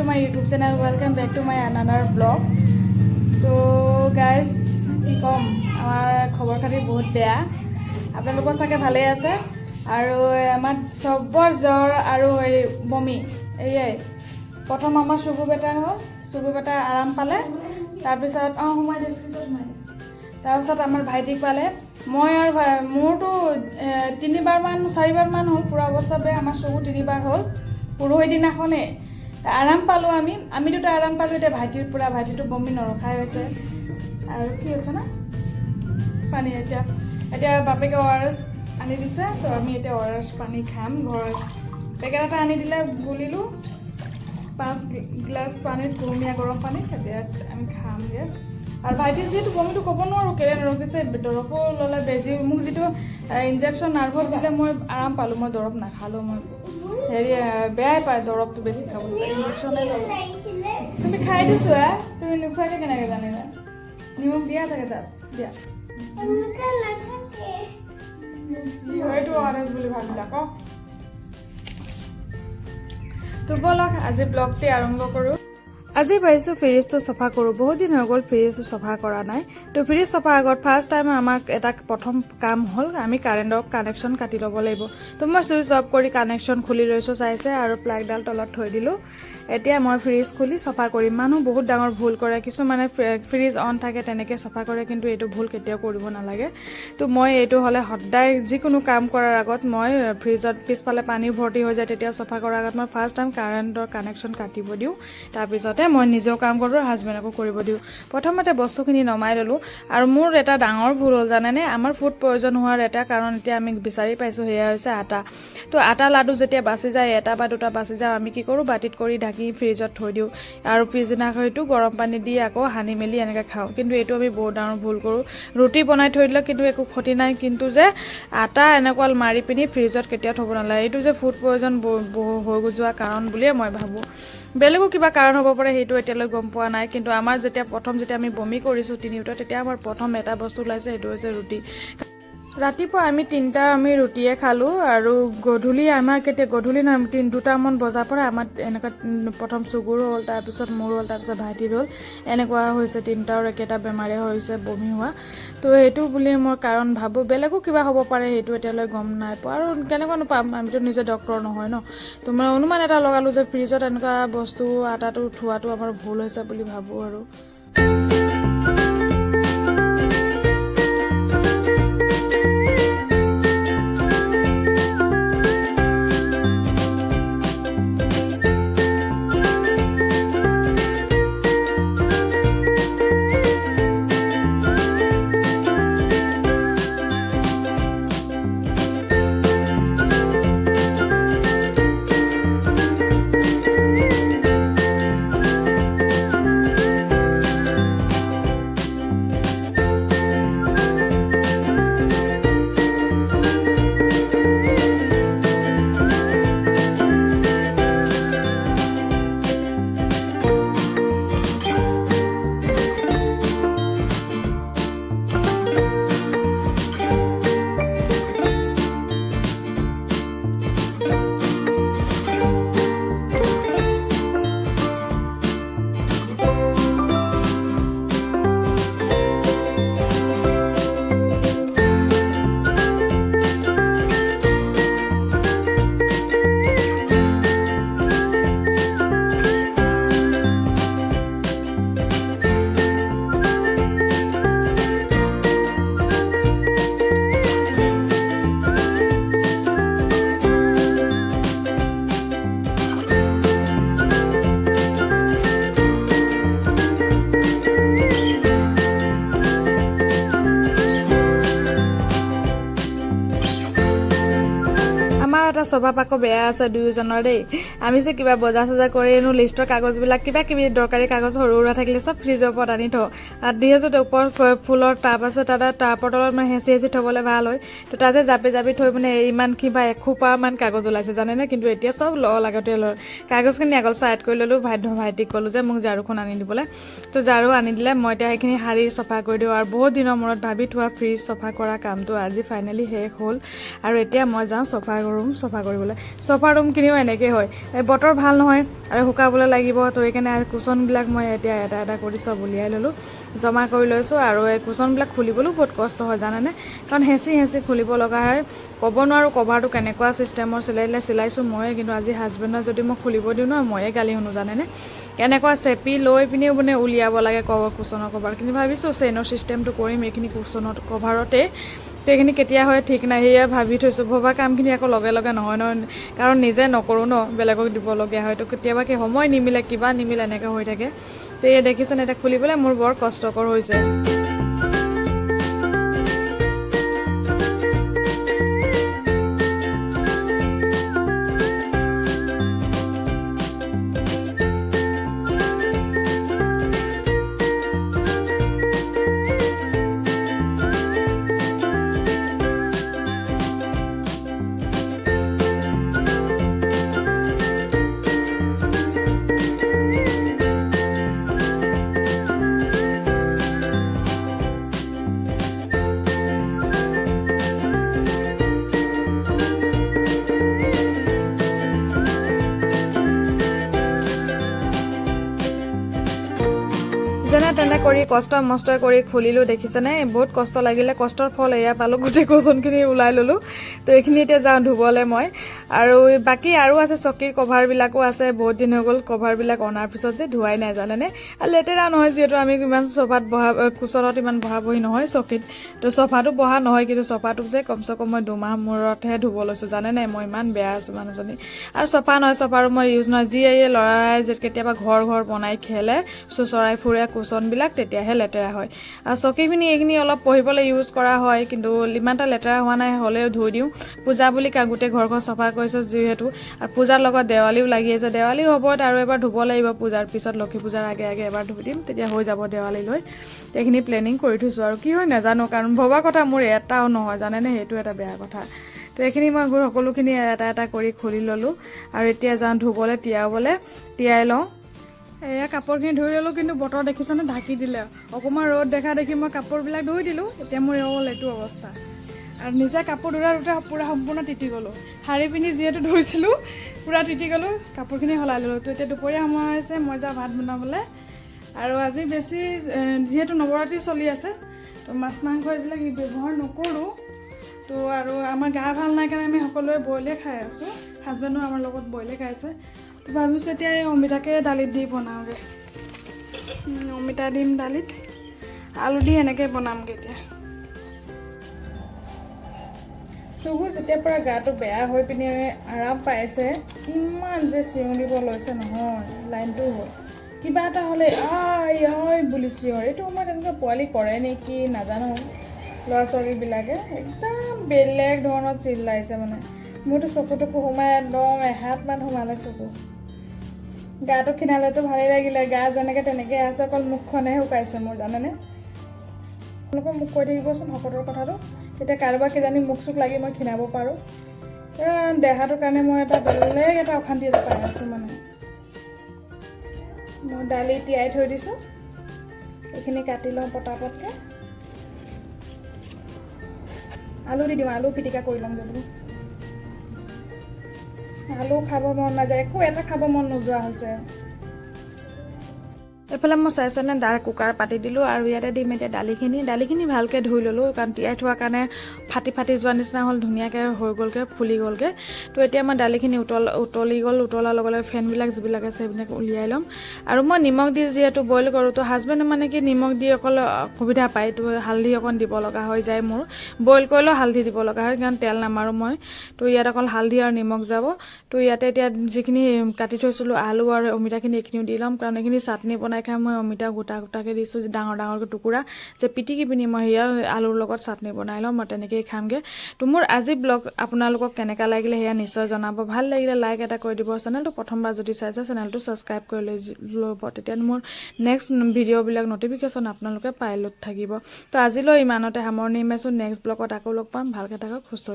my YouTube channel. Welcome back to my another vlog. So guys, কি কম আমাৰ খবৰ খাতি বহুত বেয়া আপোনালোকৰ চাগে ভালে আছে আৰু আমাৰ সবৰ জ্বৰ আৰু বমি এইয়াই প্ৰথম আমাৰ সুগু বেটাৰ হ'ল সুগু বেটা আৰাম পালে তাৰপিছত সোমাই দিল তাৰপিছত আমাৰ ভাইটিক পালে মই আৰু মোৰতো 3-4 মান হ'ল পুৰা অৱস্থা বেয়া আমাৰ সুগু 3বাৰ হ'ল পুৰহি দিনাখনে আৰাম পালো আমি দুটা আৰাম পালো এতিয়া ভাইটিৰ পুৰা ভাইটিটো বমি নৰখাই হৈছে আৰু কি হৈছে না পানী এতিয়া বাপেকে ORS আনি দিছে তো আমি এতিয়া ORS পানী খাম ঘৰত পেকেট এটা আনি দিলে গুলিলো 5 গ্লাস পানীত কুহুমীয়া গৰম পানী এতিয়া আমি খামগে আৰু ভাইটি যেটো বমিটো ক'ব নোৱাৰো কেলে নৰখিছে দৰব ললে বেজি মোক যেটো ইনজেকচন নাৰ্ভত দিলে মই আৰাম পালো মই দৰব নাখালো মই হেৰি বেয়াই পায় দৰবটো বেছি খাবলৈ ইনজেকচনে তুমি খাই দিছো তুমি নুখুৱাকে কেনেকৈ জানিলা নিমখ দিয়া থাকে তাত দিয়া হয়তো ORS বুলি ভাবিলা ক তো বলক আজি ব্লগটি আৰম্ভ কৰোঁ আজি ভাবিছোঁ ফ্ৰিজটো চফা কৰোঁ বহুত দিন হৈ গ'ল ফ্ৰিজটো চফা কৰা নাই তো ফ্ৰিজ চফা আগত ফাৰ্ষ্ট টাইম আমাক এটা প্ৰথম কাম হ'ল আমি কাৰেণ্টৰ কানেকশ্যন কাটি ল'ব লাগিব তো মই চুইচ অফ কৰি কানেকশ্যন খুলি লৈছোঁ চাইছে আৰু প্লাগডাল তলত থৈ দিলোঁ এতিয়া মই ফ্ৰিজ খুলি চফা কৰিম মানুহ বহুত ডাঙৰ ভুল কৰে কিছুমানে ফ্ৰিজ অন থাকে তেনেকৈ চফা কৰে কিন্তু এইটো ভুল কেতিয়াও কৰিব নালাগে তো মই এইটো হ'লে সদায় যিকোনো কাম কৰাৰ আগত মই ফ্ৰিজত পিছফালে পানী ভৰ্তি হৈ যায় তেতিয়া চফা কৰাৰ আগত মই ফাৰ্ষ্ট টাইম কাৰেণ্টৰ কানেকশ্যন কাটিব দিওঁ তাৰপিছতে মই নিজেও কাম কৰোঁ হাজবেণ্ডকো কৰিব দিওঁ প্ৰথমতে বস্তুখিনি নমাই ল'লোঁ আৰু মোৰ এটা ডাঙৰ ভুল হ'ল জানেনে আমাৰ ফুড প্ৰয়োজন হোৱাৰ এটা কাৰণ এতিয়া আমি বিচাৰি পাইছোঁ সেয়া হৈছে আটা তো আটা লাডু যেতিয়া বাচি যায় এটা বা দুটা বাচি যায় আমি কি কৰোঁ বাটিত কৰি ঢাকি ফ্ৰিজত থৈ দিওঁ আৰু পিছদিনা হয়তো গৰম পানী দি আকৌ সানি মেলি এনেকৈ খাওঁ কিন্তু এইটো আমি বহুত ডাঙৰ ভুল কৰোঁ ৰুটি বনাই থৈ দিলে কিন্তু একো ক্ষতি নাই কিন্তু যে আটা এনেকুৱা মাৰি পিনি ফ্ৰিজত কেতিয়াও থ'ব নালাগে এইটো যে ফুড প্ৰয়োজন হৈ যোৱা কাৰণ বুলিয়ে মই ভাবোঁ বেলেগো কিবা কাৰণ হ'ব পাৰে সেইটো এতিয়ালৈ গম পোৱা নাই কিন্তু আমাৰ যেতিয়া আমি বমি কৰিছোঁ তিনিওটা তেতিয়া আমাৰ প্ৰথম এটা বস্তু ওলাইছে সেইটো হৈছে ৰুটি ৰাতিপুৱা আমি 3টা আমি ৰুটিয়ে খালোঁ আৰু গধূলি আমাৰ গধূলি নহয় 2টামান বজাৰ পৰা আমাৰ এনেকুৱা প্ৰথম চুগুৰ হ'ল তাৰপিছত মোৰ হ'ল তাৰপিছত ভাইটিৰ হ'ল এনেকুৱা হৈছে 3টাৰ একেটা বেমাৰে হৈছে বমি হোৱা তো সেইটো বুলি মই কাৰণ ভাবোঁ বেলেগো কিবা হ'ব পাৰে সেইটো এতিয়ালৈ গম নাই পোৱা আৰু কেনেকুৱানো পাম আমিতো নিজে ডক্তৰ নহয় ন তো মই অনুমান এটা লগালোঁ যে ফ্ৰিজত এনেকুৱা বস্তু আটাটো থোৱাটো আমাৰ ভুল হৈছে বুলি ভাবোঁ আৰু এটা স্বভাৱ আকৌ বেয়া আছে দুয়োজনৰ দেই আমি যে কিবা বজাৰ চজাৰ কৰি এনো লিষ্টৰ কাগজবিলাক কিবা কিবি দৰকাৰী কাগজ সৰু সৰু থাকিলে চব ফ্ৰিজৰ ওপৰত আনি থওঁ আৰু দিহেজত ওপৰত ফুলৰ টাব আছে তাত টাবৰ তলত মানে হেঁচি হেঁচি থ'বলৈ ভাল হয় তো তাতে জাপি জাপি থৈ মানে ইমান কিবা 100 মান কাগজ ওলাইছে জানেনে কিন্তু এতিয়া চব লাগতে কাগজখিনি আগল চাইড কৰি ল'লোঁ ভাইটিক ক'লোঁ যে মোক ঝাৰুখন আনি দিবলৈ তো ঝাৰু আনি দিলে মই এতিয়া সেইখিনি সাৰি চফা কৰি দিওঁ আৰু বহুত দিনৰ মূৰত ভাবি থোৱা ফ্ৰিজ চফা কৰা কামটো আজি ফাইনেলি শেষ হ'ল আৰু এতিয়া মই যাওঁ চফা চাফা কৰিবলৈ সোফা ৰুমখিনিও এনেকৈ হয় বতৰ ভাল নহয় আৰু শুকাবলৈ লাগিব তো এইকাৰণে কুচনবিলাক মই এতিয়া এটা এটা কৰি চব উলিয়াই ল'লোঁ জমা কৰি লৈছোঁ আৰু এই কুচনবিলাক খুলিবলৈও বহুত কষ্ট হয় জানেনে কাৰণ হেঁচি খুলিব লগা হয় ক'ব নোৱাৰোঁ কভাৰটো কেনেকুৱা চিষ্টেমৰ চিলাইছোঁ ময়ে কিন্তু আজি হাজবেণ্ডৰ যদি মই খুলিব দিওঁ ন ময়ে গালি শুনো জানেনে কেনেকুৱা চেপি লৈ পিনিও মানে উলিয়াব লাগে কুচনৰ কভাৰ কিন্তু ভাবিছোঁ চেইনৰ চিষ্টেমটো কৰিম এইখিনি কুচনৰ কভাৰতে তো এইখিনি কেতিয়া হয় ঠিক নাই সেয়া ভাবি থৈছোঁ ভবা কামখিনি আকৌ লগে লগে নহয় কাৰণ নিজে নকৰোঁ ন বেলেগক দিবলগীয়া হয় তো কেতিয়াবা কি সময় নিমিলে কিবা নিমিলে এনেকৈ হৈ থাকে তো এই দেখিছেনে এতিয়া খুলিবলৈ মোৰ বৰ কষ্টকৰ হৈছে যেনে তেনে কৰি কষ্ট মষ্ট কৰি খুলিলোঁ দেখিছেনে বহুত কষ্ট লাগিলে কষ্টৰ ফল এয়া পালোঁ গোটেই কুচনখিনি ওলাই ল'লোঁ তো এইখিনি এতিয়া যাওঁ ধুবলৈ মই আৰু বাকী আৰু আছে চকীৰ কভাৰবিলাকো আছে বহুত দিন হৈ গ'ল কভাৰবিলাক অনাৰ পিছত যে ধোৱাই নাই জানেনে আৰু লেতেৰা নহয় যিহেতু আমি ইমান চফাত কুচনত ইমান বহি নহয় চকীত তো চফাটো বহা নহয় কিন্তু চফাটো যে কমচে কম মই 2 মাহ মূৰতহে ধুব লৈছোঁ জানেনে মই ইমান বেয়া আছোঁ মানুহজনী আৰু চফা নহয় চফা ৰুমৰ ইউজ নহয় যি এই ল'ৰাই যে কেতিয়াবা ঘৰ বনাই খেলে চুচৰাই ফুৰে কুচনবিলাক তেতিয়াহে লেতেৰা হয় আৰু চকীখিনি এইখিনি অলপ পঢ়িবলৈ ইউজ কৰা হয় কিন্তু ইমান এটা লেতেৰা হোৱা নাই হ'লেও ধুই দিওঁ পূজা বুলি গোটেই ঘৰখন চফা কৰিছোঁ যিহেতু আৰু পূজাৰ লগত দেৱালীও লাগি আছে দেৱালী হ'ব আৰু এবাৰ ধুব লাগিব পূজাৰ পিছত লক্ষী পূজাৰ আগে আগে এবাৰ ধুই দিম তেতিয়া হৈ যাব দেৱালীলৈ এইখিনি প্লেনিং কৰি থৈছোঁ আৰু কি হয় নাজানো কাৰণ ভবা কথা মোৰ এটাও নহয় জানেনে সেইটো এটা বেয়া কথা তো এইখিনি মই সকলোখিনি এটা এটা কৰি খুলি ল'লোঁ আৰু এতিয়া যাওঁ ধুবলৈ তিয়াই লওঁ এয়া কাপোৰখিনি ধুই ল'লোঁ কিন্তু বতৰ দেখিছেনে ঢাকি দিলে অকণমান ৰ'দ দেখা দেখি মই কাপোৰবিলাক ধুই দিলোঁ এতিয়া মোৰ এইটো অৱস্থা আৰু নিজে কাপোৰ ধোঁতে পূৰা সম্পূৰ্ণ তিতি গ'লোঁ শাৰী পিন্ধি যিহেতু ধুইছিলোঁ পূৰা তিতি গ'লোঁ কাপোৰখিনি সলাই ল'লোঁ তো এতিয়া দুপৰীয়া সময় হৈছে মই যাওঁ ভাত বনাবলৈ আৰু আজি বেছি যিহেতু নৱৰাত্ৰি চলি আছে তো মাছ মাংস এইবিলাক ব্যৱহাৰ নকৰোঁ তো আৰু আমাৰ গা ভাল নাই কাৰণে আমি সকলোৱে বইলে খাই আছোঁ হাজবেণ্ডো আমাৰ লগত বইলে খাইছে তো ভাবিছোঁ এতিয়া এই অমিতাকে দালিত দি বনাওঁগৈ অমিতা দিম দালিত আলু দি এনেকৈ বনামগৈ এতিয়া চুগু যেতিয়াৰ পৰা গাটো বেয়া হৈ পিনে আৰাম পাইছে কিমান যে চিঞৰিব লৈছে নহয় লাইনটো হ'ল কিবা এটা হ'লে আই বুলি চিঞৰ এইটো সময়ত তেনেকৈ পোৱালি কৰে নেকি নাজানো ল'ৰা ছোৱালীবিলাকে একদম বেলেগ ধৰণত চিল্লাইছে মানে মোৰতো চকুটুকু সোমাই একদম এহাতমান সোমালে চকু গাটো খিনালেতো ভালেই লাগিলে গা যেনেকৈ তেনেকৈ আছে অকল মুখখনেহে শুকাইছে মোৰ জানেনে আপোনালোকে মোক কৈ থাকিবচোন শকতৰ কথাটো তেতিয়া কাৰোবাৰ কিজানি মুখ চুখ লাগি মই খিনাব পাৰোঁ দেহাটোৰ কাৰণে মই বেলেগ এটা অশান্তি এটা পাই আছোঁ মানে মই দালি তিয়াই থৈ দিছোঁ এইখিনি কাটি লওঁ পটাপটকৈ আলু দি দিওঁ আলু পিটিকা কৰি ল'ম যদি আলু খাব মন নাযায় একো এটা খাব মন নোযোৱা হৈছে এইফালে মই চাইছেনে কুকাৰ পাতি দিলোঁ আৰু ইয়াতে দিম এতিয়া দালিখিনি ভালকৈ ধুই ল'লোঁ কাৰণ তিয়াই থোৱাৰ কাৰণে ফাটি যোৱা নিচিনা হ'ল ধুনীয়াকৈ হৈ গ'লগৈ ফুলি গ'লগৈ তো এতিয়া মই দালিখিনি উতলাৰ লগে লগে ফেনবিলাক যিবিলাক আছে সেইবিলাক উলিয়াই ল'ম আৰু মই নিমখ দি যিহেতু বইল কৰোঁ তো হাজবেণ্ডে মানে কি নিমখ দি অকল অসুবিধা পায় তো হালধি অকণ দিব লগা হৈ যায় মোৰ বইল কৰিলেও হালধি দিব লগা হয় কাৰণ তেল নামাৰোঁ মই তো ইয়াত অকল হালধি আৰু নিমখ যাব তো ইয়াতে এতিয়া যিখিনি কাটি থৈছিলোঁ আলু আৰু অমিতাখিনি এইখিনিও দি ল'ম কাৰণ এইখিনি চাটনি বনাই খাই মই অমিতা গোটাকৈ দিছোঁ ডাঙৰকৈ টুকুৰা যে পিটিকি পিনি মই সেয়া আলুৰ লগত চাটনি বনাই ল'ম মই তেনেকৈয়ে খামগৈ তো মোৰ আজি ব্লগ আপোনালোকক কেনেকুৱা লাগিলে সেয়া নিশ্চয় জনাব ভাল লাগিলে লাইক এটা কৰি দিব চেনেলটো প্ৰথমবাৰ যদি চাইছে চেনেলটো ছাবস্ক্ৰাইব কৰি ল'ব তেতিয়া মোৰ নেক্সট ভিডিঅ'বিলাক নটিফিকেশ্যন আপোনালোকে পাই থাকিব তো আজিলৈ ইমানতে সামৰণি মাৰিছোঁ নেক্সট ব্লগত আকৌ লগ পাম ভালকৈ থাকক সুস্থ